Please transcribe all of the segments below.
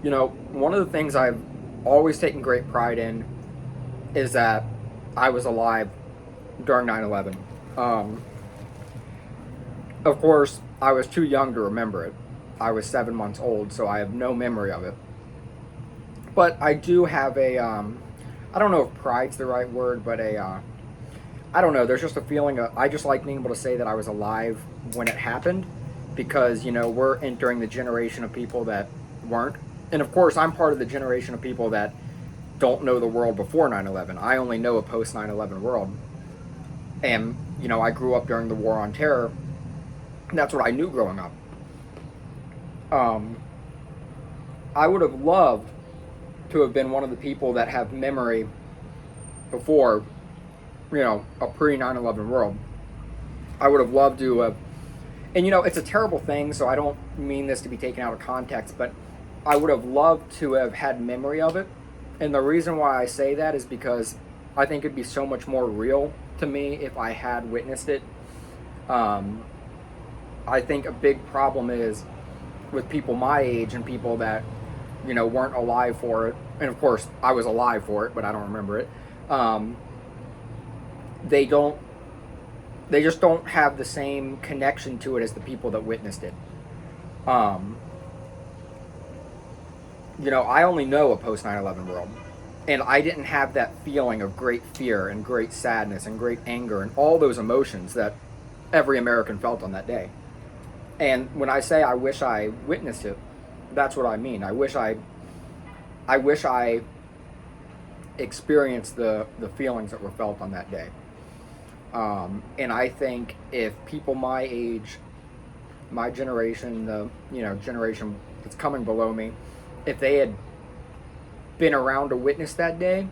One of the things I've always taken great pride in is that I was alive during 9/11. Um, of course, I was too young to remember it. I was 7 months old, so I have no memory of it. But I do have I don't know if pride's the right word, but I don't know. There's just a feeling I just like being able to say that I was alive when it happened because, we're entering the generation of people that weren't. And of course, I'm part of the generation of people that don't know the world before 9/11. I only know a post 9/11 world. And, I grew up during the War on Terror. And that's what I knew growing up. Um, I would have loved to have been one of the people that have memory before, a pre 9/11 world. I would have loved to have, and it's a terrible thing, so I don't mean this to be taken out of context, but I would have loved to have had memory of it. And the reason why I say that is because I think it'd be so much more real to me if I had witnessed it. Um, I think a big problem is with people my age and people that, weren't alive for it. And of course, I was alive for it, but I don't remember it. Um, they don't, they just don't have the same connection to it as the people that witnessed it. Um, I only know a post 9/11 world. And I didn't have that feeling of great fear and great sadness and great anger and all those emotions that every American felt on that day. And when I say I wish I witnessed it, that's what I mean. I wish I experienced the feelings that were felt on that day. And I think if people my age, my generation, the generation that's coming below me, if they had been around to witness that day,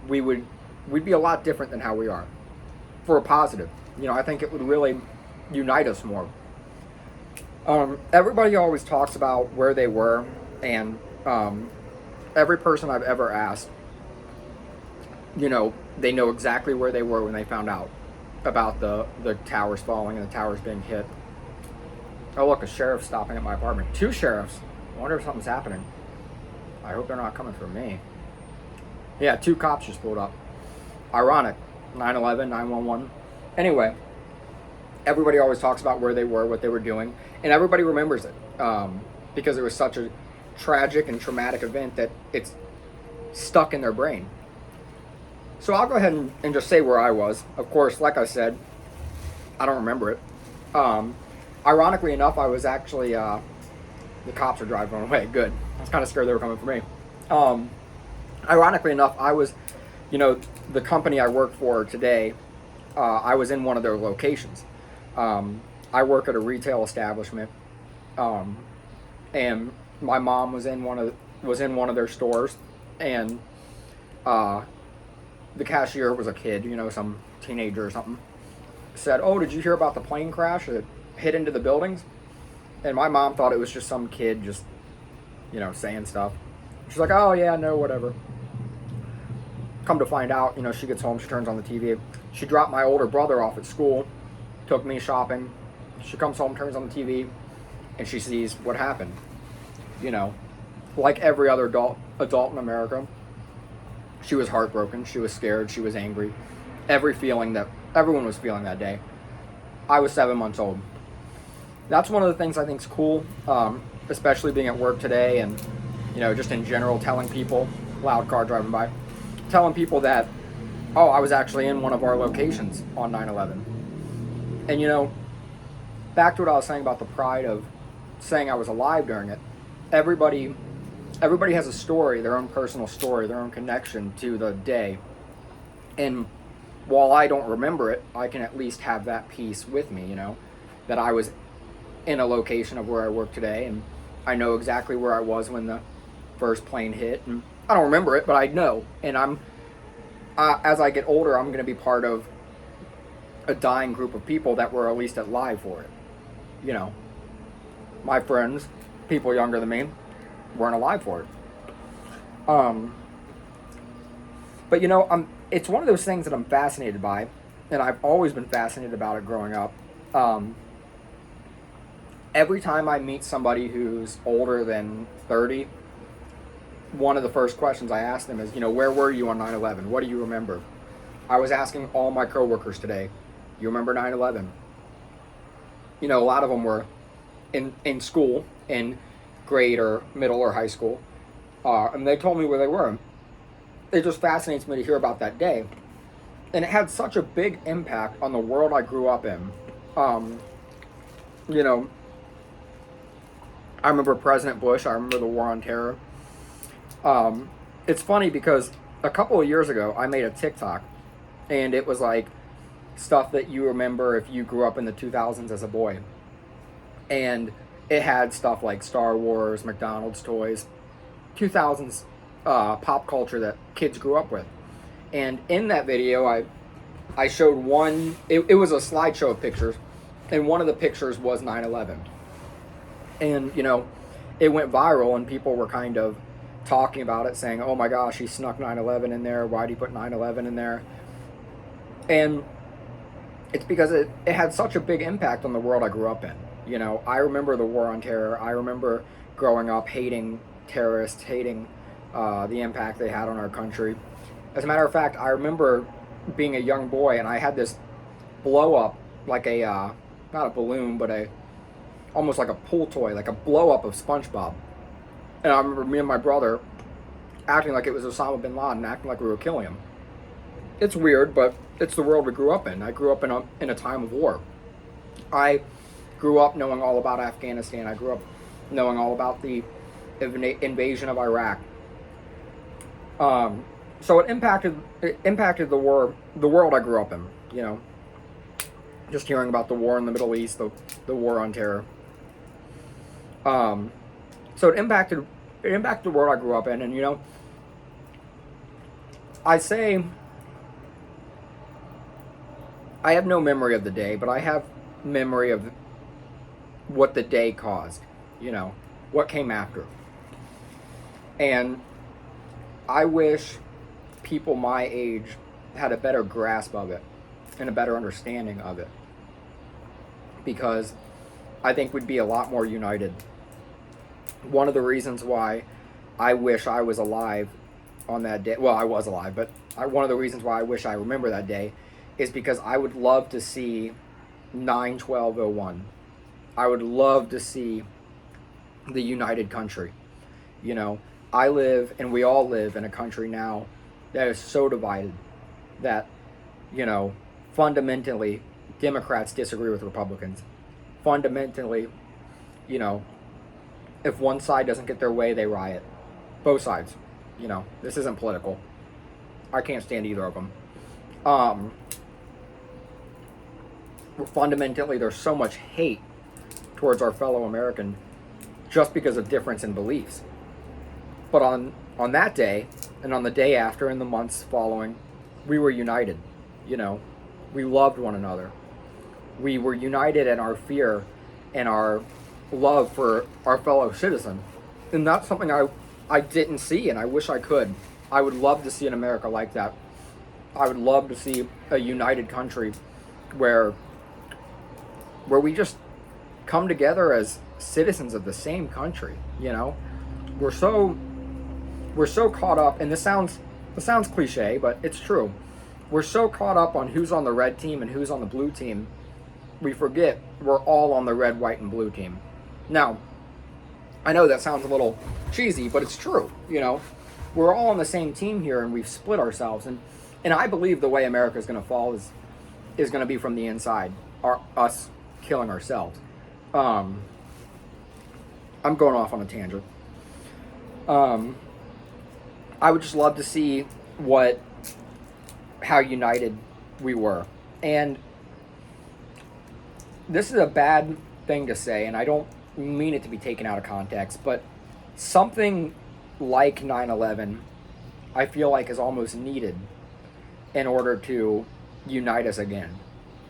we would we'd be a lot different than how we are, for a positive. I think it would really unite us more. Everybody always talks about where they were, and every person I've ever asked, they know exactly where they were when they found out about the towers falling and the towers being hit. Oh look, a sheriff's stopping at my apartment. Two sheriffs. I wonder if something's happening. I hope they're not coming for me. Yeah, two cops just pulled up. Ironic. 9/11, 911. Anyway, everybody always talks about where they were, what they were doing, and everybody remembers it because it was such a tragic and traumatic event that it's stuck in their brain. So I'll go ahead and just say where I was. Of course, like I said, I don't remember it. Um, Ironically enough, I was actually, the cops are driving away. Good. I was kind of scared they were coming for me. Um, Ironically enough, I was, the company I work for today, I was in one of their locations. I work at a retail establishment, um, and my mom was in one of their stores, and uh, the cashier was a kid, some teenager or something. Said, "Oh, did you hear about the plane crash that hit into the buildings?" And my mom thought it was just some kid just, saying stuff. She's like, "Oh yeah, no, whatever." Come to find out, she gets home, she turns on the TV. She dropped my older brother off at school, took me shopping. She comes home, turns on the TV, and she sees what happened. You know, like every other adult in America, she was heartbroken, she was scared, she was angry. Every feeling that everyone was feeling that day. I was 7 months old. That's one of the things I think is cool, especially being at work today and, just in general telling people, loud car driving by, telling people that, oh, I was actually in one of our locations on 9/11. And, back to what I was saying about the pride of saying I was alive during it, everybody has a story, their own personal story, their own connection to the day. And while I don't remember it, I can at least have that piece with me, that I was in a location of where I work today, and I know exactly where I was when the first plane hit. And I don't remember it, but I know. And as I get older, I'm going to be part of a dying group of people that were at least alive for it. My friends, people younger than me, weren't alive for it. Um, but it's one of those things that I'm fascinated by, and I've always been fascinated about it growing up. Every time I meet somebody who's older than 30, one of the first questions I asked them is, where were you on 9/11? What do you remember? I was asking all my coworkers today, you remember 9/11? A lot of them were in school, in grade or middle or high school, and they told me where they were. It just fascinates me to hear about that day. And it had such a big impact on the world I grew up in. You know, I remember President Bush. I remember the War on Terror. It's funny because a couple of years ago, I made a TikTok, and it was like stuff that you remember if you grew up in the 2000s as a boy. And it had stuff like Star Wars, McDonald's toys, 2000s pop culture that kids grew up with. And in that video, I showed one, it was a slideshow of pictures, and one of the pictures was 9/11. And, it went viral, and people were kind of talking about it, saying, oh my gosh, he snuck 9/11 in there, why'd he put 9/11 in there? And it's because it had such a big impact on the world I grew up in. I remember the War on Terror. I remember growing up hating terrorists, hating the impact they had on our country. As a matter of fact, I remember being a young boy, and I had this blow up, like a, not a balloon, but almost like a pool toy, like a blow up of SpongeBob. And I remember me and my brother acting like it was Osama bin Laden, acting like we were killing him. It's weird, but it's the world we grew up in. I grew up in a time of war. I grew up knowing all about Afghanistan. I grew up knowing all about the invasion of Iraq. So it impacted the world I grew up in. Just hearing about the war in the Middle East, the war on terror. So it impacted the world I grew up in, and I say I have no memory of the day, but I have memory of what the day caused. What came after. And I wish people my age had a better grasp of it and a better understanding of it, because I think we'd be a lot more united. One of the reasons why I wish I was alive on that day, well, I was alive, but one of the reasons why I wish I remember that day is because I would love to see 9/12/01. I would love to see the united country. I live, and we all live in a country now that is so divided that, fundamentally, Democrats disagree with Republicans. Fundamentally, if one side doesn't get their way, they riot. Both sides. This isn't political. I can't stand either of them. Fundamentally, there's so much hate towards our fellow American just because of difference in beliefs. But on that day, and on the day after, and the months following, we were united. We loved one another. We were united in our fear and our love for our fellow citizen. And that's something I didn't see, and I wish I could. I would love to see an America like that. I would love to see a united country where we just come together as citizens of the same country. We're so caught up, and this sounds cliche, but it's true. We're so caught up on who's on the red team and who's on the blue team, we forget we're all on the red, white, and blue team. Now, I know that sounds a little cheesy, but it's true. We're all on the same team here, and we've split ourselves. And I believe the way America is going to fall is going to be from the inside, us killing ourselves. I'm going off on a tangent. I would just love to see how united we were. And this is a bad thing to say, and I don't mean it to be taken out of context, but something like 9/11, I feel like, is almost needed in order to unite us again.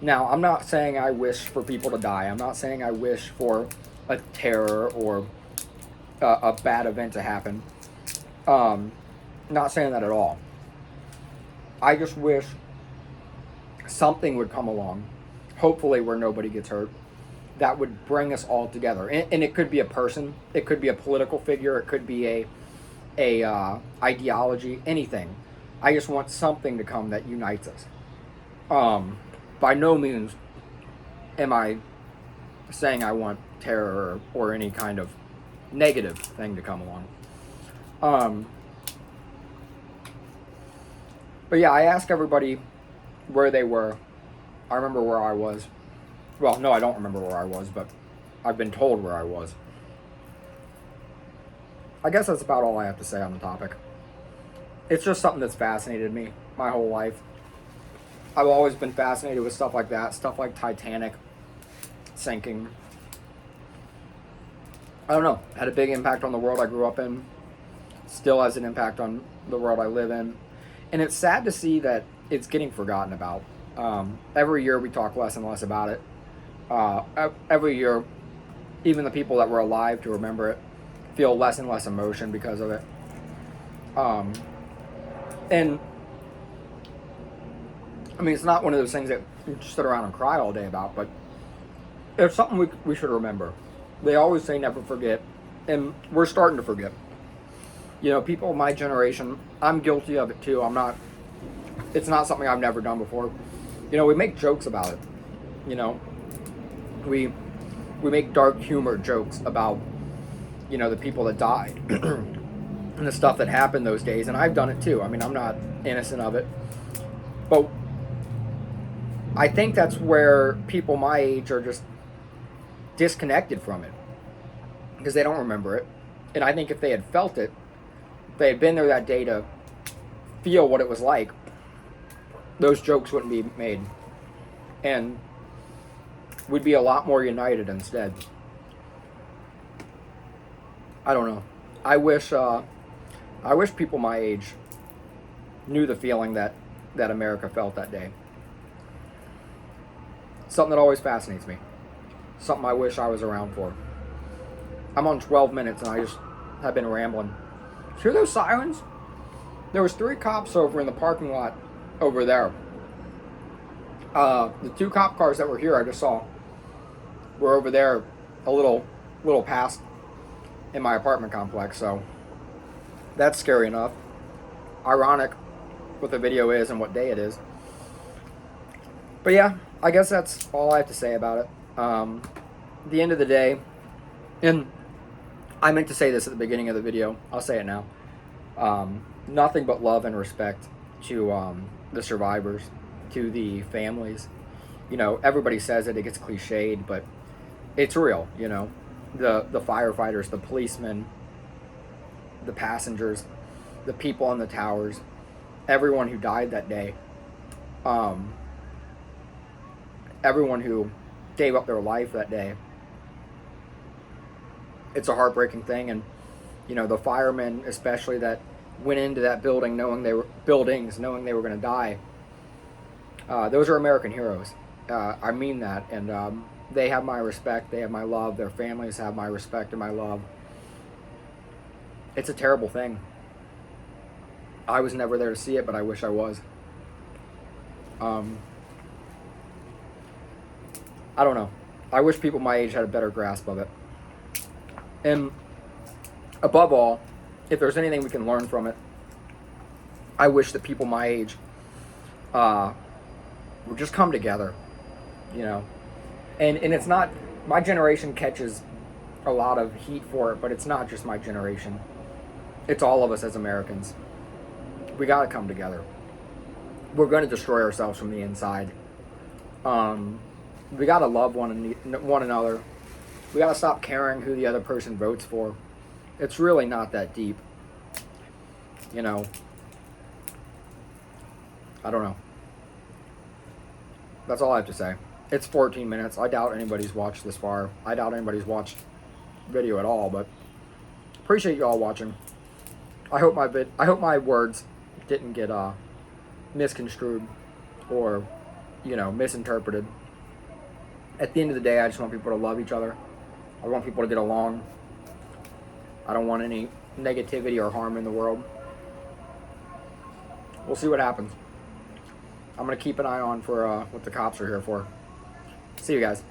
Now, I'm not saying I wish for people to die. I'm not saying I wish for a terror or a bad event to happen. Not saying that at all. I just wish something would come along, hopefully where nobody gets hurt, that would bring us all together. And it could be a person, it could be a political figure, it could be a ideology, anything. I just want something to come that unites us. By no means am I saying I want terror or any kind of negative thing to come along. But yeah, I asked everybody where they were. I remember where I was. Well, no, I don't remember where I was, but I've been told where I was. I guess that's about all I have to say on the topic. It's just something that's fascinated me my whole life. I've always been fascinated with stuff like that, stuff like Titanic sinking. I don't know, had a big impact on the world I grew up in, still has an impact on the world I live in. And it's sad to see that it's getting forgotten about. Every year we talk less and less about it. Every year, even the people that were alive to remember it feel less and less emotion because of it. And I mean, it's not one of those things that you just sit around and cry all day about, but it's something we should remember. They always say never forget, and we're starting to forget. You know, people of my generation, I'm guilty of it too. It's not something I've never done before. You know, we make jokes about it. You know, we make dark humor jokes about, you know, the people that died and the stuff that happened those days. And I've done it too. I mean, I'm not innocent of it. But I think that's where people my age are just disconnected from it because they don't remember it. And I think if they had felt it, if they had been there that day to feel what it was like, those jokes wouldn't be made. And we'd be a lot more united instead. I don't know. I wish people my age knew the feeling that America felt that day. Something that always fascinates me. Something I wish I was around for. I'm on 12 minutes and I just have been rambling. Hear those sirens? There was 3 cops over in the parking lot over there. The 2 cop cars that were here I just saw were over there a little past in my apartment complex, so that's scary enough. Ironic what the video is and what day it is. But yeah, I guess that's all I have to say about it. The end of the day, and I meant to say this at the beginning of the video, I'll say it now. Nothing but love and respect to the survivors, to the families. You know, everybody says it gets cliched, but it's real, you know. The firefighters, the policemen, the passengers, the people on the towers, everyone who died that day, everyone who gave up their life that day. It's a heartbreaking thing, and you know, the firemen especially that went into that building knowing they were going to die. Those are American heroes. I mean that, and they have my respect. They have my love. Their families have my respect and my love. It's a terrible thing. I was never there to see it, but I wish I was. I don't know. I wish people my age had a better grasp of it. And above all, if there's anything we can learn from it, I wish that people my age would just come together, you know. And it's not, my generation catches a lot of heat for it, but it's not just my generation. It's all of us as Americans. We got to come together. We're going to destroy ourselves from the inside. We got to love one another. We got to stop caring who the other person votes for. It's really not that deep. You know, I don't know. That's all I have to say. It's 14 minutes. I doubt anybody's watched this far. I doubt anybody's watched video at all, but appreciate you all watching. I hope my words didn't get misconstrued or, you know, misinterpreted. At the end of the day, I just want people to love each other. I want people to get along. I don't want any negativity or harm in the world. We'll see what happens. I'm going to keep an eye on for what the cops are here for. See you guys.